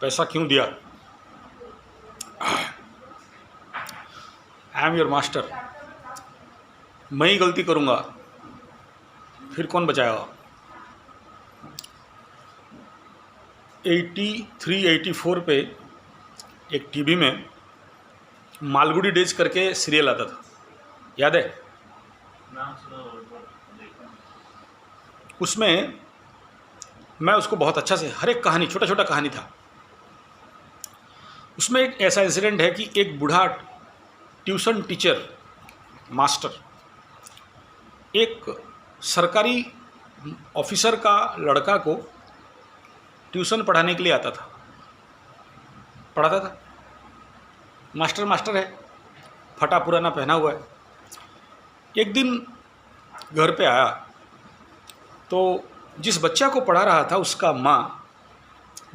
पैसा क्यों दिया? आई एम योर मास्टर, मैं ही गलती करूँगा, फिर कौन बचाएगा? 83-84 पे एक टीवी में मालगुडी डेज करके सीरियल आता था, याद है? उसमें मैं उसको बहुत अच्छा से, हर एक कहानी, छोटा छोटा कहानी था। उसमें एक ऐसा इंसिडेंट है कि एक बूढ़ा ट्यूशन टीचर मास्टर एक सरकारी ऑफिसर का लड़का को ट्यूशन पढ़ाने के लिए आता था, पढ़ाता था। मास्टर है, फटा पुराना पहना हुआ है। एक दिन घर पे आया तो जिस बच्चा को पढ़ा रहा था उसका माँ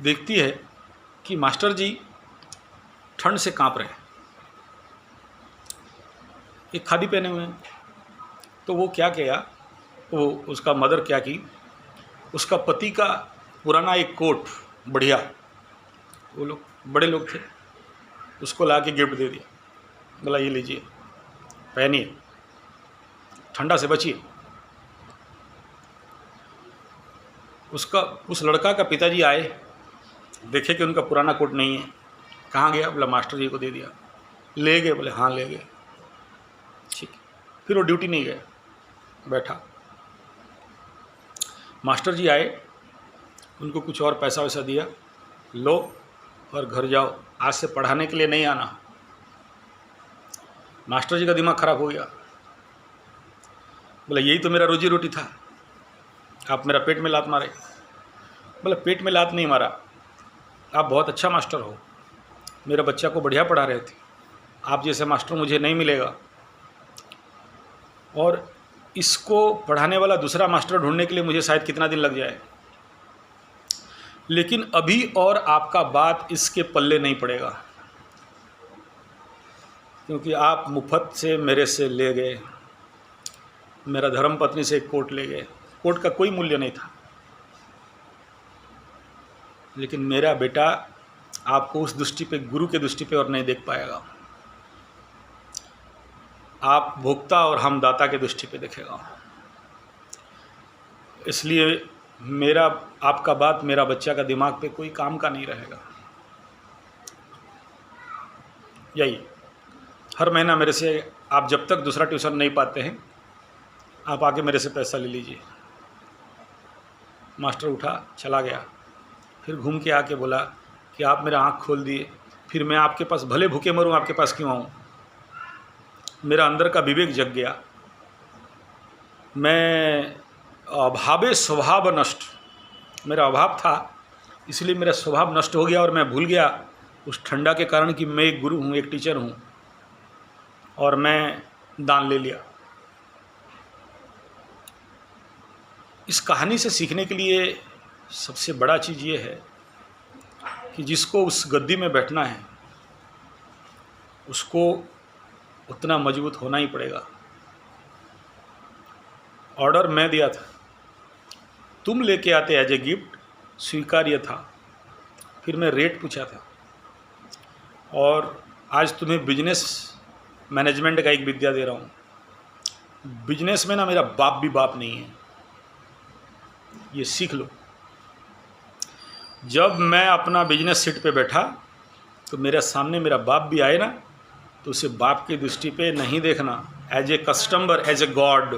देखती है कि मास्टर जी ठंड से काँप रहे हैं, एक खादी पहने हुए हैं। तो वो क्या किया, वो उसका मदर क्या की, उसका पति का पुराना एक कोट बढ़िया, वो लोग बड़े लोग थे, उसको ला के गिफ्ट दे दिया। बोला ये लीजिए, पहनिए, ठंडा से बचिए। उस लड़का का पिताजी आए, देखे कि उनका पुराना कोट नहीं है। कहाँ गया? बोला मास्टर जी को दे दिया। ले गए? बोले हाँ ले गए। ठीक, फिर वो ड्यूटी नहीं गया, बैठा। मास्टर जी आए, उनको कुछ और पैसा वैसा दिया, लो और घर जाओ, आज से पढ़ाने के लिए नहीं आना। मास्टर जी का दिमाग खराब हो गया। बोला यही तो मेरा रोजी रोटी था, आप मेरा पेट में लात मारे। बोला पेट में लात नहीं मारा, आप बहुत अच्छा मास्टर हो, मेरे बच्चा को बढ़िया पढ़ा रहे थे, आप जैसे मास्टर मुझे नहीं मिलेगा, और इसको पढ़ाने वाला दूसरा मास्टर ढूंढने के लिए मुझे शायद कितना दिन लग जाए, लेकिन अभी और आपका बात इसके पल्ले नहीं पड़ेगा, क्योंकि आप मुफ्त से मेरे से ले गए, मेरा धर्मपत्नी से एक कोट ले गए। कोट का कोई मूल्य नहीं था, लेकिन मेरा बेटा आपको उस दृष्टि पे, गुरु के दृष्टि पे और नहीं देख पाएगा। आप भोक्ता और हम दाता के दृष्टि पे देखेगा। इसलिए मेरा आपका बात मेरा बच्चा का दिमाग पे कोई काम का नहीं रहेगा। यही हर महीना मेरे से, आप जब तक दूसरा ट्यूशन नहीं पाते हैं, आप आके मेरे से पैसा ले लीजिए। मास्टर उठा चला गया, फिर घूम के आके बोला कि आप मेरा आँख खोल दिए, फिर मैं आपके पास भले भूखे मरूं, आपके पास क्यों आऊँ? मेरा अंदर का विवेक जग गया। मैं अभावे स्वभाव नष्ट, मेरा अभाव था इसलिए मेरा स्वभाव नष्ट हो गया, और मैं भूल गया उस ठंडा के कारण कि मैं एक गुरु हूँ, एक टीचर हूँ, और मैं दान ले लिया। इस कहानी से सीखने के लिए सबसे बड़ा चीज़ ये है कि जिसको उस गद्दी में बैठना है उसको उतना मजबूत होना ही पड़ेगा। ऑर्डर मैं दिया था, तुम लेके आते एज ए गिफ्ट, स्वीकार्य था। फिर मैं रेट पूछा था, और आज तुम्हें बिजनेस मैनेजमेंट का एक विद्या दे रहा हूँ। बिजनेस में ना मेरा बाप भी बाप नहीं है, ये सीख लो। जब मैं अपना बिजनेस सीट पे बैठा तो मेरे सामने मेरा बाप भी आए ना, तो उसे बाप की दृष्टि पे नहीं देखना, as a customer, as a god.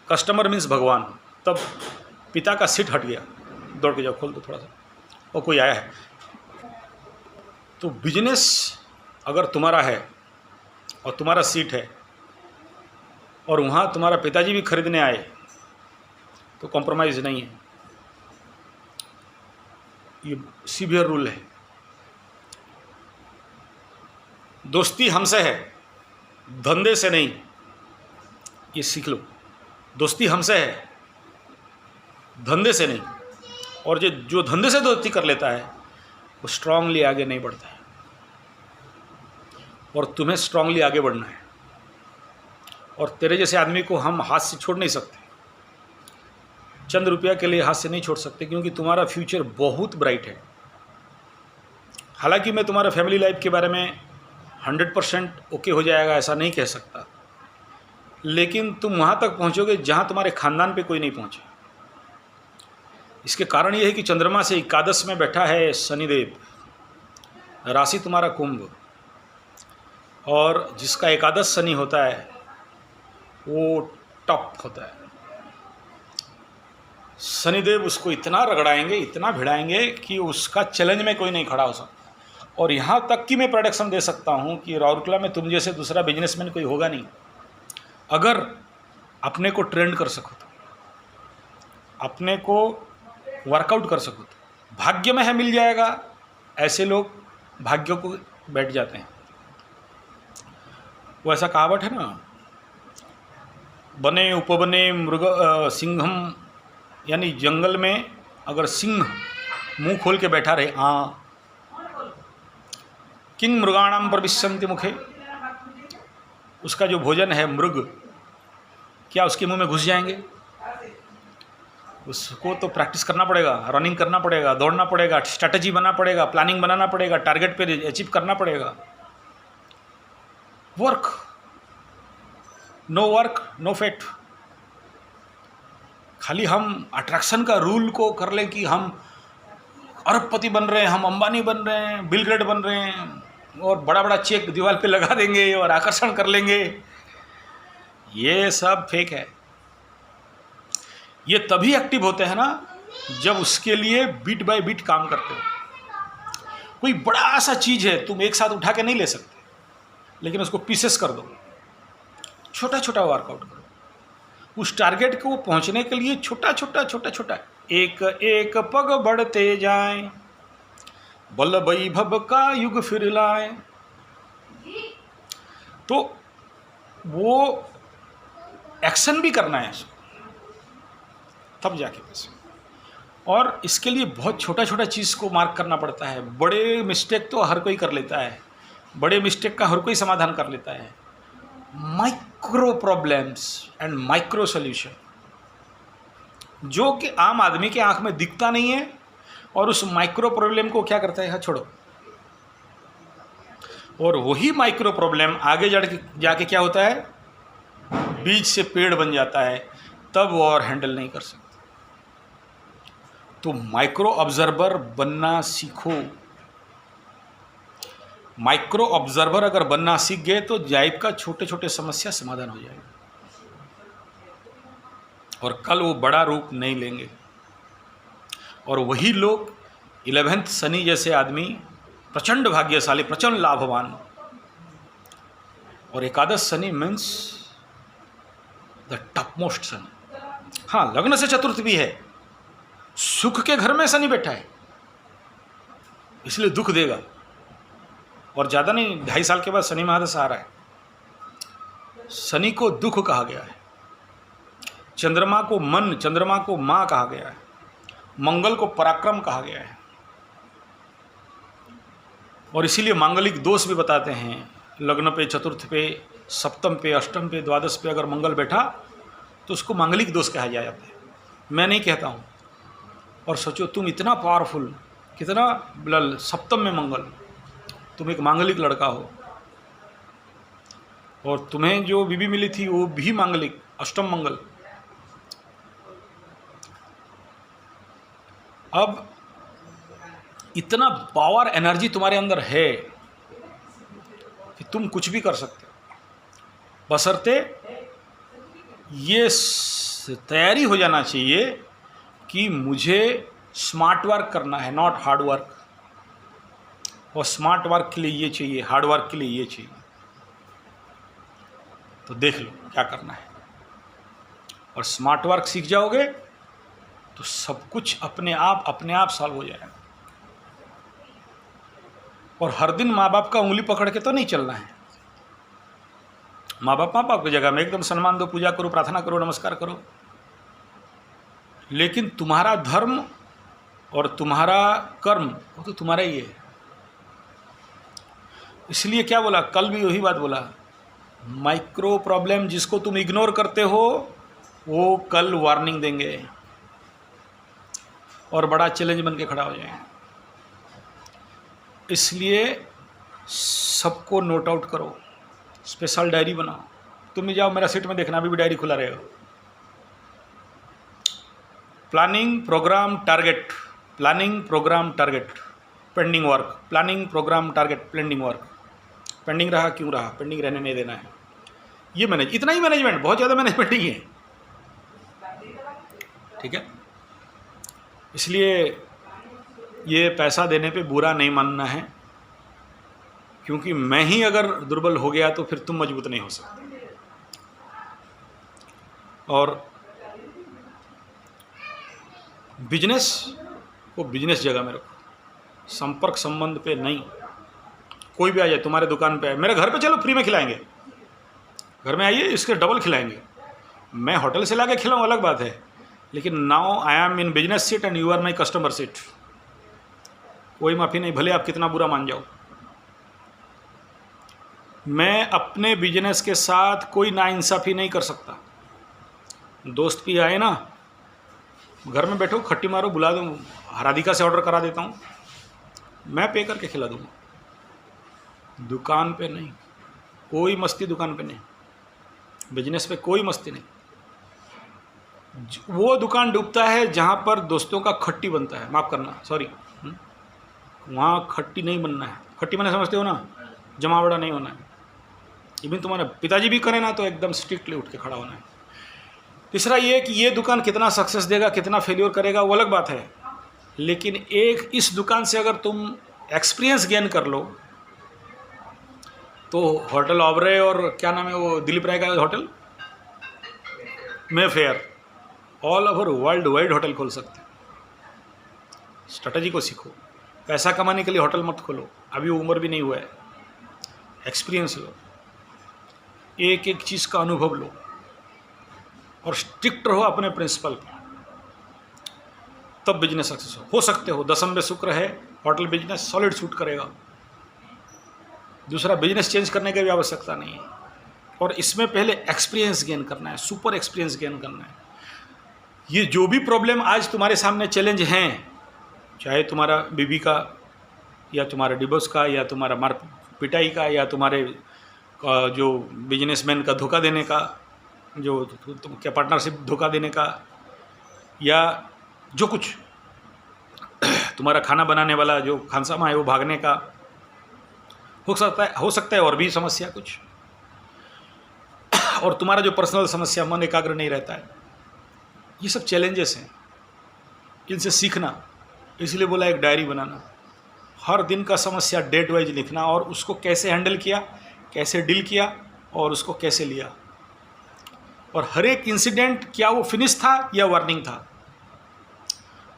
Customer means भगवान। तब पिता का सीट हट गया, दौड़ के जाओ, खोल दो थोड़ा सा, और कोई आया है। तो बिजनेस अगर तुम्हारा है और तुम्हारा सीट है, और वहाँ तुम्हारा पिताजी भी खरीदने आए, तो कॉम्प्रोमाइज़ नहीं है, ये सीवियर रूल है। दोस्ती हमसे है, धंधे से नहीं, ये सीख लो। दोस्ती हमसे है, धंधे से नहीं। और जो धंधे से दोस्ती कर लेता है वो स्ट्रांगली आगे नहीं बढ़ता है, और तुम्हें स्ट्रांगली आगे बढ़ना है। और तेरे जैसे आदमी को हम हाथ से छोड़ नहीं सकते, चंद रुपया के लिए हाथ से नहीं छोड़ सकते, क्योंकि तुम्हारा फ्यूचर बहुत ब्राइट है। हालांकि मैं तुम्हारा फैमिली लाइफ के बारे में 100% ओके हो जाएगा ऐसा नहीं कह सकता, लेकिन तुम वहाँ तक पहुँचोगे जहाँ तुम्हारे ख़ानदान पे कोई नहीं पहुँचे। इसके कारण ये है कि चंद्रमा से एकादश में बैठा है शनिदेव, राशि तुम्हारा कुंभ, और जिसका एकादश शनि होता है वो टॉप होता है। शनिदेव उसको इतना रगड़ाएंगे, इतना भिड़ाएंगे कि उसका चैलेंज में कोई नहीं खड़ा हो सकता। और यहाँ तक कि मैं प्रोडक्शन दे सकता हूँ कि राउरकेला में तुम जैसे दूसरा बिजनेसमैन कोई होगा नहीं, अगर अपने को ट्रेंड कर सको तो, अपने को वर्कआउट कर सको तो। भाग्य में है मिल जाएगा, ऐसे लोग भाग्य को बैठ जाते हैं। वो ऐसा कहावत है ना, बने उपबने मृग सिंहम, यानी जंगल में अगर सिंह मुंह खोल के बैठा रहे, हाँ, किंग मृगाणाम प्रविशन्ति मुखे, उसका जो भोजन है मृग, क्या उसके मुंह में घुस जाएंगे? उसको तो प्रैक्टिस करना पड़ेगा, रनिंग करना पड़ेगा, दौड़ना पड़ेगा, स्ट्रैटेजी बनाना पड़ेगा, प्लानिंग बनाना पड़ेगा, टारगेट पे अचीव करना पड़ेगा। Work, no work no fate. खाली हम अट्रैक्शन का रूल को कर लें कि हम अरबपति बन रहे हैं, हम अंबानी बन रहे हैं, बिल गेट बन रहे हैं, और बड़ा बड़ा चेक दीवार पे लगा देंगे और आकर्षण कर लेंगे, ये सब फेक है। ये तभी एक्टिव होते हैं ना जब उसके लिए बीट बाय बीट काम करते हो। कोई बड़ा सा चीज़ है, तुम एक साथ उठा के नहीं ले सकते, लेकिन उसको पीसेस कर दो, छोटा छोटा वर्कआउट करो। उस टारगेट को पहुंचने के लिए छोटा छोटा छोटा छोटा एक एक पग बढ़ते जाएं, बल वैभव का युग फिर लाएं। तो वो एक्शन भी करना है तब जाके बस। और इसके लिए बहुत छोटा छोटा चीज़ को मार्क करना पड़ता है। बड़े मिस्टेक तो हर कोई कर लेता है, बड़े मिस्टेक का हर कोई समाधान कर लेता है। Micro problems and micro solution, जो कि आम आदमी के आंख में दिखता नहीं है, और उस माइक्रो प्रॉब्लम को क्या करता है, हाँ छोड़ो, और वही माइक्रो प्रॉब्लम आगे जाके क्या होता है, बीज से पेड़ बन जाता है, तब वो और हैंडल नहीं कर सकते। तो माइक्रो ऑब्जर्वर बनना सीखो। माइक्रो ऑब्जर्वर अगर बनना सीख गए तो लाइफ का छोटे छोटे समस्या समाधान हो जाएगा, और कल वो बड़ा रूप नहीं लेंगे। और वही लोग 11th शनि जैसे आदमी प्रचंड भाग्यशाली, प्रचंड लाभवान। और एकादश Shani means the top most Shani. हाँ, लग्न से चतुर्थ भी है, सुख के घर में शनि बैठा है, इसलिए दुख देगा। और ज़्यादा नहीं, 2.5 साल के बाद शनि महादशा आ रहा है। शनि को दुख कहा गया है, चंद्रमा को मन, चंद्रमा को माँ कहा गया है, मंगल को पराक्रम कहा गया है। और इसीलिए मांगलिक दोष भी बताते हैं, लग्न पे, चतुर्थ पे, सप्तम पे, अष्टम पे, द्वादश पे अगर मंगल बैठा तो उसको मांगलिक दोष कहा जाता है। मैं नहीं कहता हूँ। और सोचो तुम इतना पावरफुल, कितना बल, सप्तम में मंगल, तुम एक मांगलिक लड़का हो, और तुम्हें जो बीबी मिली थी वो भी मांगलिक, अष्टम मंगल। अब इतना पावर एनर्जी तुम्हारे अंदर है कि तुम कुछ भी कर सकते हो, बशर्ते ये तैयारी हो जाना चाहिए कि मुझे स्मार्ट वर्क करना है, नॉट हार्ड वर्क। और स्मार्ट वर्क के लिए ये चाहिए, हार्ड वर्क के लिए ये चाहिए। तो देख लो क्या करना है, और स्मार्ट वर्क सीख जाओगे तो सब कुछ अपने आप सॉल्व हो जाएगा। और हर दिन माँ बाप का उंगली पकड़ के तो नहीं चलना है। माँ बाप की जगह में एकदम सम्मान दो, पूजा करो, प्रार्थना करो, नमस्कार करो, लेकिन तुम्हारा धर्म और तुम्हारा कर्म वो तो तुम्हारा ही है। इसलिए क्या बोला, कल भी वही बात बोला, माइक्रो प्रॉब्लम जिसको तुम इग्नोर करते हो वो कल वार्निंग देंगे और बड़ा चैलेंज बन के खड़ा हो जाएगा। इसलिए सबको नोट आउट करो, स्पेशल डायरी बनाओ। तुम भी जाओ मेरा सीट में देखना, अभी भी डायरी खुला रहेगा। Planning program target, planning program target, pending work, planning program target, pending work. Pending रहा क्यों रहा, पेंडिंग रहने नहीं देना है। ये मैनेज, इतना ही मैनेजमेंट, बहुत ज़्यादा मैनेजमेंट नहीं है, ठीक है। इसलिए ये पैसा देने पे बुरा नहीं मानना है, क्योंकि मैं ही अगर दुर्बल हो गया तो फिर तुम मजबूत नहीं हो सकते। और बिजनेस को बिजनेस जगह में रखो, संपर्क संबंध पे नहीं। कोई भी आ जाए तुम्हारे दुकान पे, मेरे घर पे चलो फ्री में खिलाएंगे, घर में आइए इसके डबल खिलाएंगे। मैं होटल से ला के खिलाऊँ अलग बात है, लेकिन now I am in business seat and you are my customer seat. कोई माफ़ी नहीं, भले आप कितना बुरा मान जाओ। मैं अपने बिजनेस के साथ कोई नाइंसाफ़ी नहीं कर सकता। दोस्त भी आए ना, घर में बैठो, खट्टी मारो, बुला दूँ, राधिका से ऑर्डर करा देता हूँ, मैं पे करके खिला दूँगा। दुकान पे नहीं, कोई मस्ती दुकान पे नहीं, बिजनेस पे कोई मस्ती नहीं। वो दुकान डूबता है जहाँ पर दोस्तों का खट्टी बनता है, माफ़ करना, सॉरी, वहाँ खट्टी नहीं बनना है। खट्टी बने समझते हो ना, जमावड़ा नहीं होना है। इवन तुम्हारे पिताजी भी करें ना तो एकदम स्ट्रिक्टली उठ के खड़ा होना है। तीसरा ये कि ये दुकान कितना सक्सेस देगा, कितना फेल्योर करेगा, वो अलग बात है, लेकिन एक इस दुकान से अगर तुम एक्सपीरियंस गेन कर लो तो होटल ऑबरे और क्या नाम है वो दिलीप राय का hotel, Mayfair, all over world wide hotel खोल सकते हो। स्ट्रेटजी को सीखो। पैसा कमाने के लिए होटल मत खोलो, अभी उम्र भी नहीं हुआ है। एक्सपीरियंस लो, एक एक चीज़ का अनुभव लो, और स्ट्रिक्ट रहो अपने प्रिंसिपल पर, तब बिजनेस सक्सेस हो सकते हो। दसम में शुक्र है, होटल बिजनेस सॉलिड सूट करेगा। दूसरा, बिजनेस चेंज करने की भी आवश्यकता नहीं है, और इसमें पहले एक्सपीरियंस गेन करना है, सुपर एक्सपीरियंस गेन करना है। ये जो भी प्रॉब्लम आज तुम्हारे सामने चैलेंज हैं, चाहे तुम्हारा बीवी का या तुम्हारे डिवोर्स का या तुम्हारा मार पिटाई का या तुम्हारे जो बिजनेसमैन का धोखा देने का, जो क्या पार्टनरशिप धोखा देने का, या जो कुछ तुम्हारा खाना बनाने वाला जो खानसामा है वो भागने का, हो सकता है और भी समस्या कुछ, और तुम्हारा जो पर्सनल समस्या, मन एकाग्र नहीं रहता है, ये सब चैलेंजेस हैं, इनसे सीखना। इसलिए बोला एक डायरी बनाना, हर दिन का समस्या डेट वाइज लिखना, और उसको कैसे हैंडल किया, कैसे डील किया, और उसको कैसे लिया, और हर एक इंसिडेंट क्या वो फिनिश था या वार्निंग था।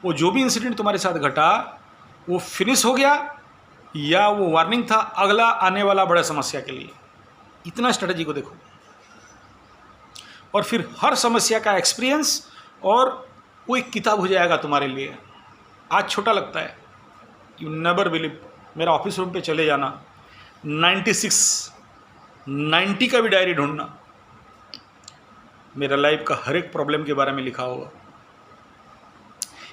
वो जो भी इंसिडेंट तुम्हारे साथ घटा वो फिनिश हो गया या वो वार्निंग था अगला आने वाला बड़ा समस्या के लिए। इतना स्ट्रेटजी को देखो, और फिर हर समस्या का एक्सपीरियंस, और वो एक किताब हो जाएगा तुम्हारे लिए। आज छोटा लगता है, यू नेवर बिलीव। मेरा ऑफिस रूम पे चले जाना, 90 का भी डायरी ढूंढना, मेरा लाइफ का हर एक प्रॉब्लम के बारे में लिखा होगा।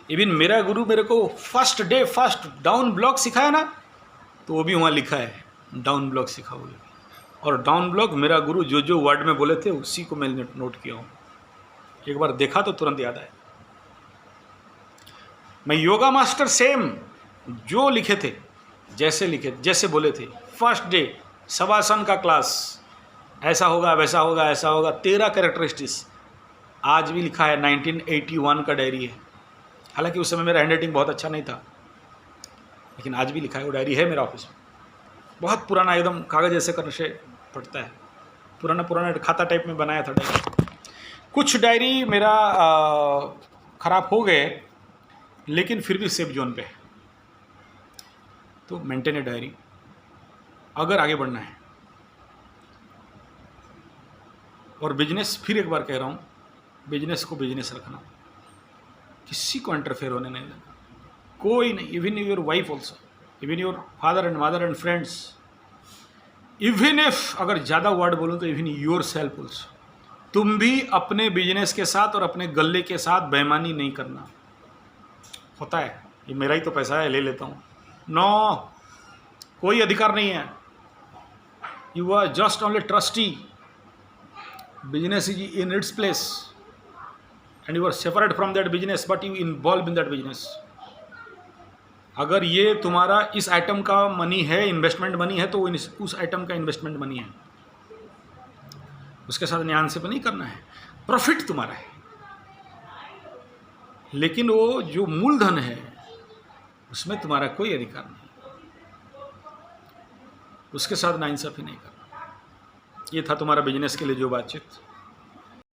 इवन मेरा गुरु मेरे को first day first down block सिखाया ना, तो वो भी वहाँ लिखा है, डाउन ब्लॉक सिखा हुआ। और डाउन ब्लॉक मेरा गुरु जो जो वर्ड में बोले थे उसी को मैंने नोट किया हूँ। एक बार देखा तो तुरंत याद आया। मैं योगा मास्टर सेम जो लिखे थे, जैसे बोले थे, फर्स्ट डे शवासन का क्लास, ऐसा होगा वैसा होगा ऐसा होगा, 13 कैरेक्टरिस्टिक्स आज भी लिखा है। 1981 का डायरी है, हालांकि उस समय मेरा हैंडराइटिंग बहुत अच्छा नहीं था, लेकिन आज भी लिखा है। वो डायरी है मेरा ऑफिस में, बहुत पुराना, एकदम कागज़ ऐसे करने से पड़ता है, पुराना खाता टाइप में बनाया था डायरी। कुछ डायरी मेरा ख़राब हो गए, लेकिन फिर भी सेफ जोन पे है, तो मेंटेन ए डायरी अगर आगे बढ़ना है। और बिजनेस, फिर एक बार कह रहा हूँ, बिजनेस को बिजनेस रखना, किसी को इंटरफेयर होने नहीं देना, कोई नहीं, even your wife also, even your father and mother and friends, even if अगर ज़्यादा वर्ड बोलूँ तो इवन योर सेल्फ ऑल्सो। तुम भी अपने बिजनेस के साथ और अपने गले के साथ बेईमानी नहीं करना। होता है, ये मेरा ही तो पैसा है, ले लेता हूँ, नो, कोई अधिकार नहीं है। You are just only trustee, business is in its place and you are separate from that business but you involve in that business. अगर ये तुम्हारा इस आइटम का मनी है, इन्वेस्टमेंट मनी है, तो उस आइटम का इन्वेस्टमेंट मनी है, उसके साथ न्याय नहीं करना है। प्रॉफिट तुम्हारा है, लेकिन वो जो मूलधन है उसमें तुम्हारा कोई अधिकार नहीं, उसके साथ नाइंसाफ़ी नहीं करना। ये था तुम्हारा बिजनेस के लिए जो बातचीत।